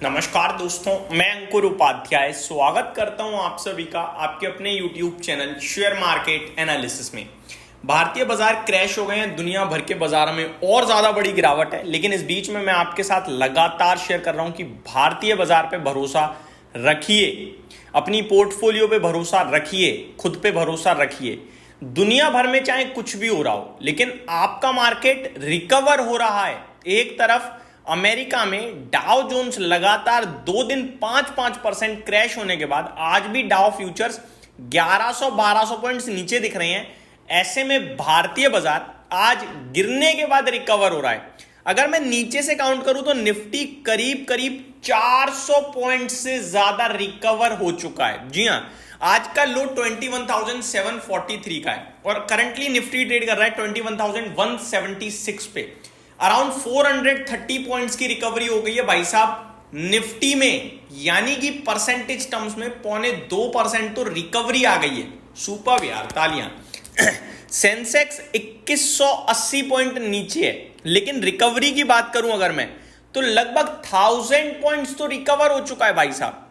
नमस्कार दोस्तों, मैं अंकुर उपाध्याय स्वागत करता हूं आप सभी का आपके अपने YouTube channel share market analysis में। भारतीय बाजार क्रैश हो गए हैं, दुनिया भर के बाजारों में और ज्यादा बड़ी गिरावट है, लेकिन इस बीच में मैं आपके साथ लगातार शेयर कर रहा हूं कि भारतीय बाजार पे भरोसा रखिए, अपनी पोर्टफोलियो पे भरोसा रखिए, खुद पे भरोसा रखिए। दुनिया भर में चाहे कुछ भी हो रहा हो, लेकिन आपका मार्केट रिकवर हो रहा है। एक तरफ अमेरिका में डाउ जोन्स लगातार 2 दिन 5-5% क्रैश होने के बाद आज भी डाउ फ्यूचर्स 1100-1200 पॉइंट्स नीचे दिख रहे हैं। ऐसे में भारतीय बाजार आज गिरने के बाद रिकवर हो रहा है। अगर मैं नीचे से काउंट करूं तो निफ्टी करीब करीब 400 पॉइंट से ज्यादा रिकवर हो चुका है। जी हां, आज का लो 21,743 का है और करंटली निफ्टी ट्रेड कर रहा है 21,176 पे। अराउंड 430 पॉइंट्स की रिकवरी हो गई है भाई साहब निफ्टी में, यानी कि परसेंटेज टर्म्स में 0.2% तो रिकवरी आ गई है। सुपर यार, तालियां। सेंसेक्स 2180 पॉइंट नीचे है, लेकिन रिकवरी की बात करूं अगर मैं तो लगभग 1000 पॉइंट्स तो रिकवर हो चुका है भाई साहब।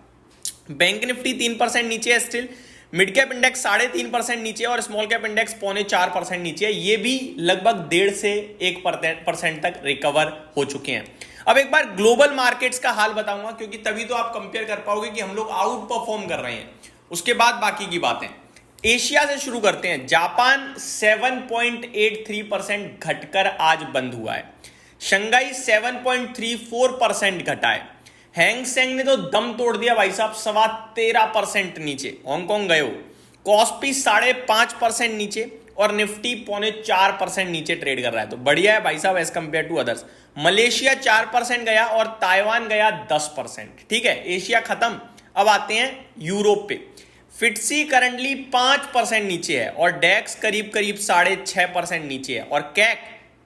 बैंक निफ्टी 3% नीचे है स्टिल, मिड कैप इंडेक्स 3.5% नीचे और स्मॉल कैप इंडेक्स 0.4% नीचे है। ये भी लगभग 1.5 से 1% तक रिकवर हो चुके हैं। अब एक बार ग्लोबल मार्केट्स का हाल बताऊंगा, क्योंकि तभी तो आप कंपेयर कर पाओगे कि हम लोग आउट परफॉर्म कर रहे हैं। उसके बाद बाकी की बातें। एशिया से शुरू करते हैं। जापान 7.83% घटकर आज बंद हुआ है। शंघाई 7.34% घटा है। हैंगसेंग ने तो दम तोड़ दिया भाई साहब, 13.25% नीचे। हांगकांग गए हो। कॉस्पी 5.5% नीचे और निफ्टी 0.4% नीचे ट्रेड कर रहा है। तो बढ़िया है भाई साहब as compare to others. Malaysia 4% गया और ताइवान गया 10%। ठीक है, एशिया खत्म। अब आते हैं यूरोप पे। फिटसी करंटली 5% नीचे है और डेक्स करीब करीब 6.5% नीचे है और कैक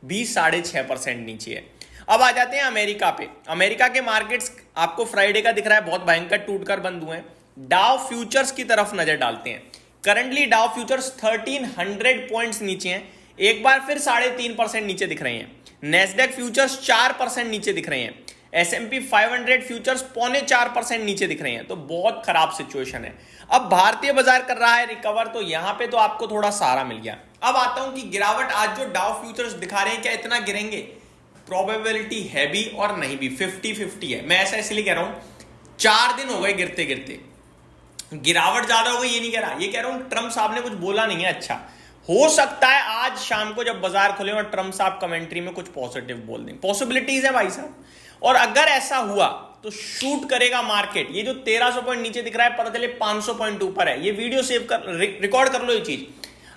भी 6.5% नीचे है। अब आ जाते हैं अमेरिका पे। अमेरिका के मार्केट्स आपको फ्राइडे का दिख रहा है बहुत भयंकर टूटकर बंद हुए हैं। डाउ फ्यूचर्स की तरफ नजर डालते हैं। करंटली डाउ फ्यूचर्स 1300 पॉइंट्स नीचे हैं, एक बार फिर 3.5% नीचे दिख रहे हैं। नेस्डेक फ्यूचर्स 4% नीचे दिख रहे हैं। S&P 500 फ्यूचर्स 0.4% नीचे दिख रहे हैं। तो बहुत खराब सिचुएशन है। अब भारतीय बाजार कर रहा है रिकवर, तो यहां पे तो आपको थोड़ा सहारा मिल गया। अब आता हूं कि गिरावट आज जो डाउ फ्यूचर्स दिखा रहे हैं, क्या इतना गिरेंगे? प्रोबेबिलिटी है भी और नहीं भी, 50-50 है। मैं ऐसा इसलिए कह रहा हूं, 4 दिन हो गए गिरते गिरते, गिरावट ज्यादा हो गई ये नहीं कह रहा, ये कह रहा हूं ट्रम्प साहब ने कुछ बोला नहीं है। अच्छा हो सकता है आज शाम को जब बाजार खुले और ट्रम्प साहब कमेंट्री में कुछ पॉजिटिव बोल दें, पॉसिबिलिटीज है भाई साहब। और अगर ऐसा हुआ तो शूट करेगा मार्केट। ये जो 1300 पॉइंट नीचे दिख रहा है, पता चले 500 पॉइंट ऊपर है। ये वीडियो सेव कर, रिकॉर्ड कर लो ये चीज।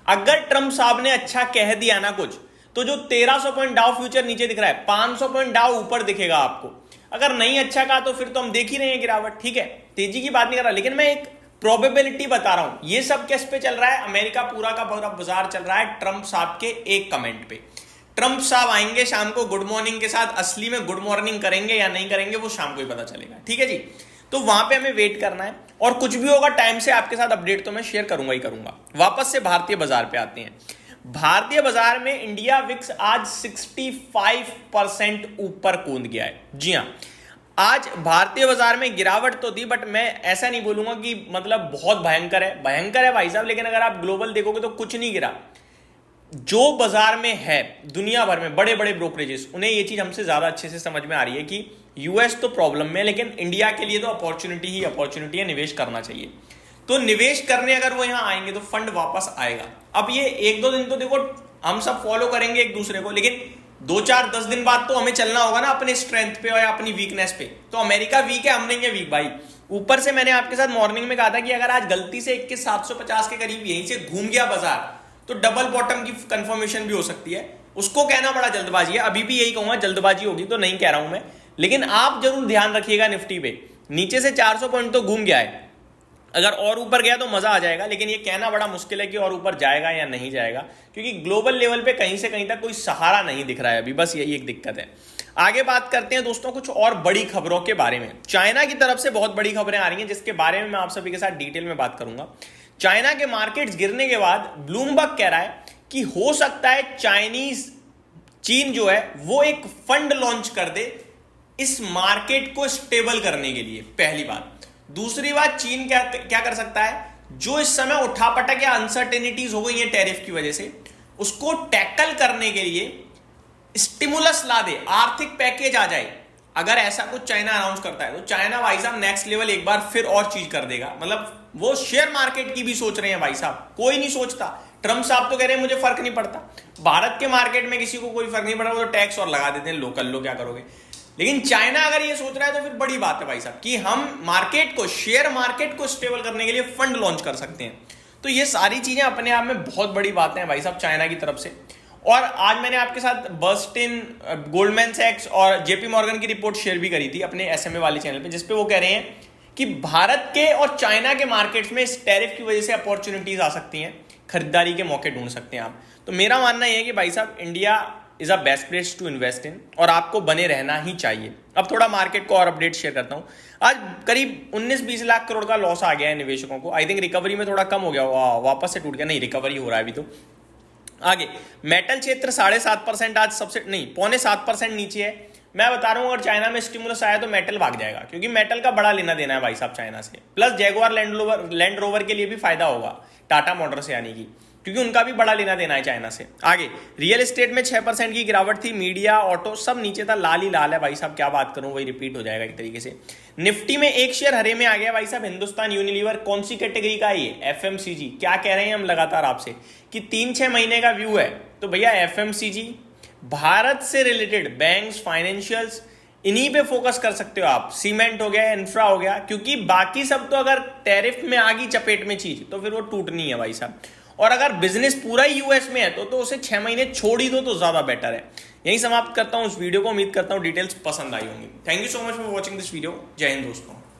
अगर ट्रम्प साहब ने अच्छा कह दिया ना कुछ, तो जो 1300 पॉइंट डाउ फ्यूचर नीचे दिख रहा है, 500 पॉइंट डाउ ऊपर दिखेगा आपको। अगर नहीं अच्छा कहा तो फिर तो हम देख ही रहे हैं गिरावट। ठीक है, तेजी की बात नहीं कर रहा, लेकिन मैं एक प्रोबेबिलिटी बता रहा हूं। ये सब किस पे चल रहा है? अमेरिका पूरा का पूरा बाजार चल रहा है ट्रम्प साहब के एक कमेंट पे। ट्रम्प साहब आएंगे शाम को गुड मॉर्निंग के साथ, असली में गुड मॉर्निंग करेंगे या नहीं करेंगे वो शाम को ही पता चलेगा। ठीक है जी, तो वहां पे हमें वेट करना है और कुछ भी होगा टाइम से आपके साथ अपडेट तो मैं शेयर करूंगा ही करूंगा। वापस से भारतीय बाजार पे आते हैं। भारतीय बाजार में इंडिया विक्स आज 65% ऊपर कूद गया है। जी हां, आज भारतीय बाजार में गिरावट तो थी, बट मैं ऐसा नहीं बोलूंगा कि मतलब बहुत भयंकर है। भयंकर है भाई साहब, लेकिन अगर आप ग्लोबल देखोगे तो कुछ नहीं गिरा। जो बाजार में है दुनिया भर में बड़े बड़े ब्रोकरेजेस, उन्हें ये चीज हमसे ज्यादा अच्छे से समझ में आ रही है कि यूएस तो प्रॉब्लम में है, लेकिन इंडिया के लिए तो अपॉर्चुनिटी ही अपॉर्चुनिटी है, निवेश करना चाहिए। तो निवेश करने अगर वो यहां आएंगे तो फंड वापस आएगा। अब ये 1-2 दिन तो देखो हम सब फॉलो करेंगे एक दूसरे को, लेकिन 2-4-10 दिन बाद तो हमें चलना होगा ना अपने स्ट्रेंथ पे और अपनी वीकनेस पे। तो अमेरिका वीक है, हम नहीं है वीक भाई। ऊपर से मैंने आपके साथ मॉर्निंग में कहा था कि अगर आज गलती से 21,750 के करीब यहीं से घूम गया बाजार तो डबल बॉटम की कंफर्मेशन भी हो सकती है। उसको कहना बड़ा जल्दबाजी है। अभी भी यही कहूंगा, जल्दबाजी होगी तो नहीं कह रहा हूं मैं, लेकिन आप जरूर ध्यान रखिएगा। निफ्टी पे नीचे से 400 पॉइंट तो घूम गया है, अगर और ऊपर गया तो मजा आ जाएगा, लेकिन ये कहना बड़ा मुश्किल है कि और ऊपर जाएगा या नहीं जाएगा, क्योंकि ग्लोबल लेवल पे कहीं से कहीं तक कोई सहारा नहीं दिख रहा है अभी। बस यही एक दिक्कत है। आगे बात करते हैं दोस्तों कुछ और बड़ी खबरों के बारे में। चाइना की तरफ से बहुत बड़ी खबरें आ रही हैं, जिसके बारे में मैं आप सभी के साथ डिटेल में बात करूंगा। चाइना के मार्केट्स गिरने के बाद ब्लूमबर्ग कह रहा है कि हो सकता है चीन जो है वो एक फंड लॉन्च कर दे इस मार्केट को स्टेबल करने के लिए, पहली बात। दूसरी बात, चीन क्या क्या कर सकता है, जो इस समय उठापटक या अनसर्टेनिटीज हो गई है टैरिफ की वजह से, उसको टैकल करने के लिए स्टिमुलस ला दे, आर्थिक पैकेज आ जाए। अगर ऐसा कुछ चाइना अनाउंस करता है तो चाइना भाई साहब नेक्स्ट लेवल एक बार फिर और चीज कर देगा। मतलब वो शेयर मार्केट की भी सोच रहे हैं भाई साहब, कोई नहीं सोचता। ट्रम्प साहब तो कह रहे हैं मुझे फर्क नहीं पड़ता, भारत के मार्केट में किसी को कोई फर्क नहीं पड़ रहा, वो तो टैक्स और लगा देते हैं, लोकल लो क्या करोगे। लेकिन चाइना अगर ये सोच रहा है तो फिर बड़ी बात है भाई साहब कि हम मार्केट को, शेयर मार्केट को स्टेबल करने के लिए फंड लॉन्च कर सकते हैं। तो ये सारी चीजें अपने आप में बहुत बड़ी बातें हैं भाई साहब चाइना की तरफ से। और आज मैंने आपके साथ बर्स्टिन, गोल्डमैन सैक्स और जेपी मॉर्गन की रिपोर्ट शेयर भी करी थी अपने एसएमए वाले चैनल पे, जिसपे वो कह रहे हैं कि भारत के और चाइना के मार्केट्स में इस टैरिफ की वजह से अपॉर्चुनिटीज आ सकती हैं, खरीदारी के मौके ढूंढ सकते हैं आप। तो मेरा मानना यह है कि भाई साहब India is a best place to invest in, और आपको बने रहना ही चाहिए। अब थोड़ा मार्केट को और अपडेट शेयर करता हूं। आज करीब 19-20 लाख करोड़ का लॉस आ गया है निवेशकों को। आई थिंक रिकवरी में थोड़ा कम हो गया, वापस से टूट गया, नहीं रिकवरी हो रहा है अभी तो। आगे मेटल क्षेत्र 7.5% आज सबसे नहीं 6.25% नीचे है। मैं बता रहा हूं अगर चाइना में स्टिमुलस आया तो मेटल भाग जाएगा, क्योंकि मेटल का बड़ा लेना देना है भाई साहब चाइना से। प्लस जैगुआर लैंड रोवर के लिए भी फायदा होगा, टाटा मोटर्स से, यानी कि क्योंकि उनका भी बड़ा लेना देना है चाइना से। आगे रियल एस्टेट में 6% की गिरावट थी, मीडिया ऑटो सब नीचे था, लाल ही लाल है भाई साहब, क्या बात करूं, वही रिपीट हो जाएगा एक तरीके से। निफ्टी में एक शेयर हरे में आ गया भाई साहब, हिंदुस्तान यूनिलीवर। कौन सी कैटेगरी का है ये? एफएमसीजी। क्या कह रहे हैं हम लगातार आपसे कि 3-6 महीने का व्यू है, तो भैया एफएमसीजी, भारत से रिलेटेड बैंक्स, फाइनेंशियल्स, इन्हीं पे फोकस कर सकते हो आप। सीमेंट हो गया, इंफ्रा हो गया, क्योंकि बाकी सब तो अगर टैरिफ में आ गई चपेट में चीज तो फिर वो टूटनी है भाई साहब। और अगर बिजनेस पूरा ही यूएस में है तो उसे 6 महीने छोड़ ही दो तो ज्यादा बेटर है। यही समाप्त करता हूं इस वीडियो को। उम्मीद करता हूं डिटेल्स पसंद आई होंगी। Thank you so much for watching this video. जय हिंद दोस्तों।